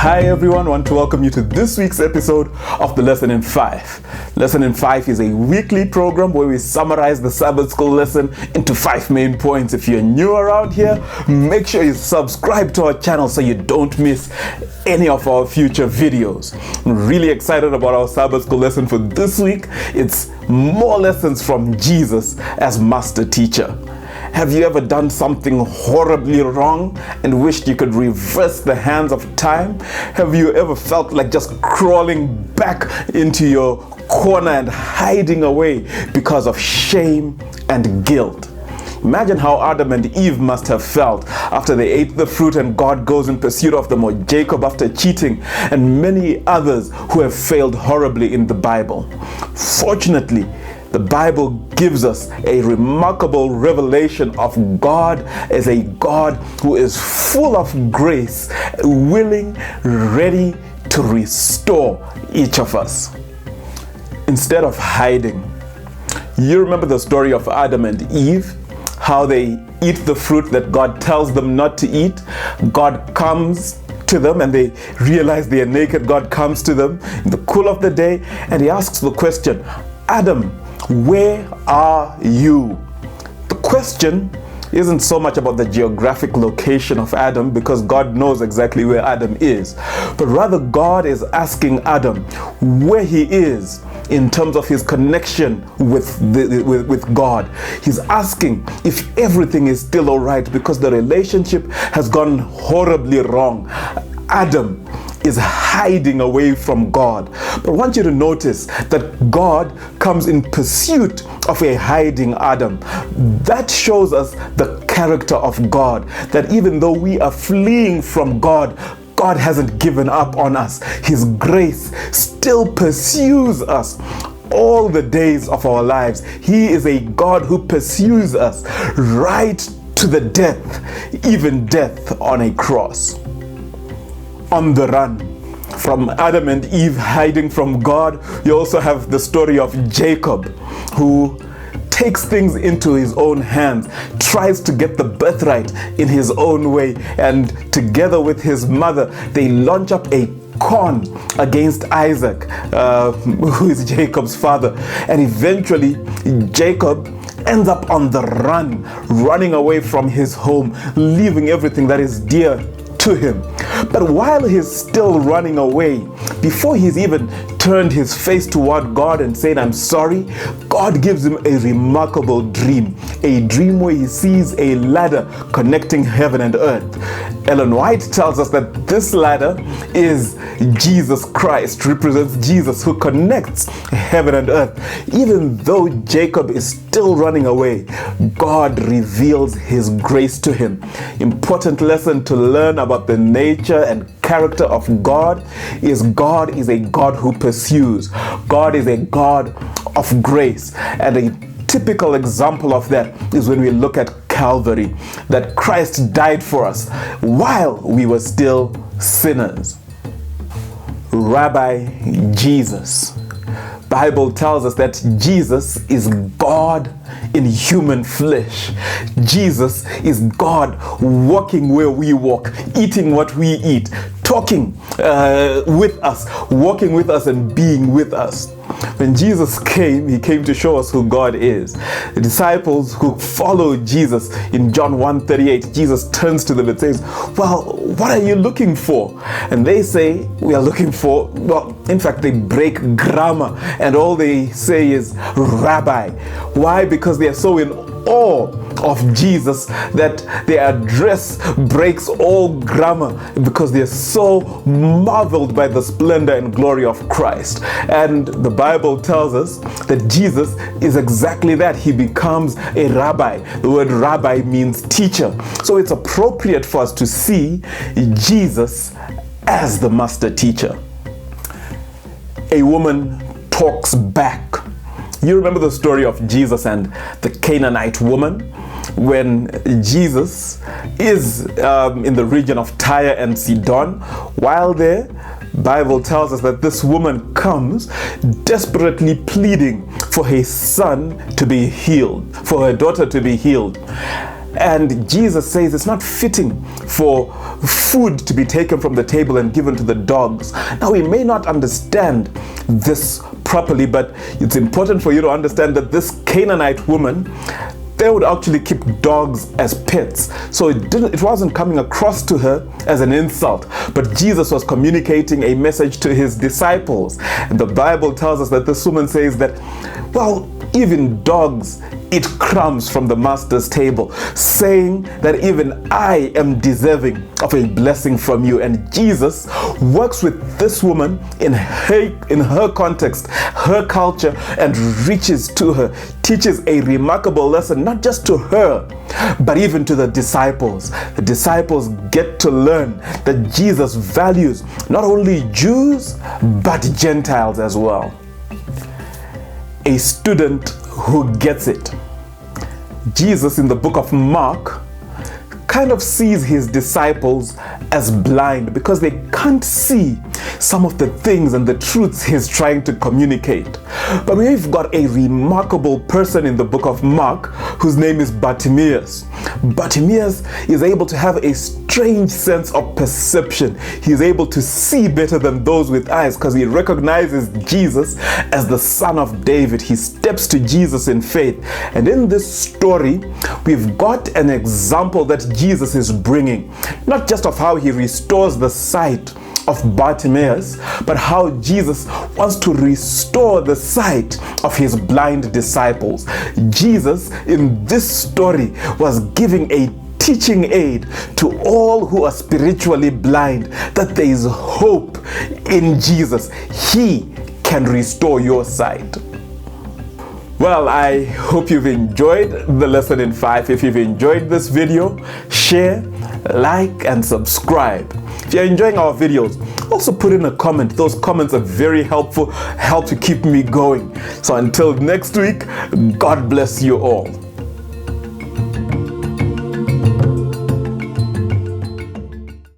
Hi everyone, I want to welcome you to this week's episode of the Lesson in 5. Lesson in 5 is a weekly program where we summarize the Sabbath School lesson into 5 main points. If you're new around here, make sure you subscribe to our channel so you don't miss any of our future videos. I'm really excited about our Sabbath School lesson for this week. It's more lessons from Jesus as master teacher. Have you ever done something horribly wrong and wished you could reverse the hands of time? Have you ever felt like just crawling back into your corner and hiding away because of shame and guilt? Imagine how Adam and Eve must have felt after they ate the fruit and God goes in pursuit of them, or Jacob after cheating, and many others who have failed horribly in the Bible. Fortunately, the Bible gives us a remarkable revelation of God as a God who is full of grace, willing, ready to restore each of us. Instead of hiding, you remember the story of Adam and Eve, how they eat the fruit that God tells them not to eat. God comes to them and they realize they are naked. God comes to them in the cool of the day and he asks the question, Adam, where are you? The question isn't so much about the geographic location of Adam, because God knows exactly where Adam is, but rather God is asking Adam where he is in terms of his connection with God. He's asking if everything is still all right, because the relationship has gone horribly wrong. Adam is hiding away from God. But I want you to notice that God comes in pursuit of a hiding Adam. That shows us the character of God, that even though we are fleeing from God, God hasn't given up on us. His grace still pursues us all the days of our lives. He is a God who pursues us right to the death, even death on a cross. On the run from Adam and Eve hiding from God, you also have the story of Jacob, who takes things into his own hands, tries to get the birthright in his own way, and together with his mother, they launch up a con against Isaac, who is Jacob's father. And eventually, Jacob ends up on the run, running away from his home, leaving everything that is dear to him. But while he's still running away, before he's even turned his face toward God and said, I'm sorry, God gives him a remarkable dream. A dream where he sees a ladder connecting heaven and earth. Ellen White tells us that this ladder is Jesus Christ, represents Jesus who connects heaven and earth. Even though Jacob is still running away, God reveals his grace to him. Important lesson to learn about the nature and character of God is a God who pursues. God is a God of grace. And a typical example of that is when we look at Calvary, that Christ died for us while we were still sinners. Rabbi Jesus. Bible tells us that Jesus is God in human flesh. Jesus is God walking where we walk, eating what we eat, talking with us, walking with us and being with us. When Jesus came, he came to show us who God is. The disciples who followed Jesus in John 1:38, Jesus turns to them and says, well, what are you looking for? And they say, we are looking for, well, in fact, they break grammar and all they say is Rabbi. Why? Because they are so in awe of Jesus that their address breaks all grammar, because they are so marveled by the splendor and glory of Christ. And the Bible tells us that Jesus is exactly that. He becomes a rabbi. The word rabbi means teacher. So it's appropriate for us to see Jesus as the master teacher. A woman talks back. You remember the story of Jesus and the Canaanite woman? When Jesus is in the region of Tyre and Sidon, while there, Bible tells us that this woman comes desperately pleading for her son to be healed, for her daughter to be healed. And Jesus says it's not fitting for food to be taken from the table and given to the dogs. Now, we may not understand this properly, but it's important for you to understand that this Canaanite woman, they would actually keep dogs as pets. So it wasn't coming across to her as an insult, but Jesus was communicating a message to his disciples. And the Bible tells us that this woman says that, well, even dogs eat crumbs from the master's table, saying that even I am deserving of a blessing from you. And Jesus works with this woman in her context, her culture, and reaches to her, teaches a remarkable lesson, not just to her, but even to the disciples. The disciples get to learn that Jesus values not only Jews, but Gentiles as well. A student who gets it. Jesus in the book of Mark kind of sees his disciples as blind because they can't see some of the things and the truths he's trying to communicate. But we've got a remarkable person in the book of Mark whose name is Bartimaeus. Bartimaeus is able to have a strange sense of perception. He's able to see better than those with eyes because he recognizes Jesus as the Son of David. He steps to Jesus in faith. And in this story, we've got an example that Jesus is bringing, not just of how he restores the sight of Bartimaeus, but how Jesus wants to restore the sight of his blind disciples. Jesus in this story was giving a teaching aid to all who are spiritually blind, that there is hope in Jesus. He can restore your sight. Well, I hope you've enjoyed the lesson in 5. If you've enjoyed this video, share, like, and subscribe. If you're enjoying our videos, also put in a comment. Those comments are very helpful, help to keep me going. So until next week, God bless you all.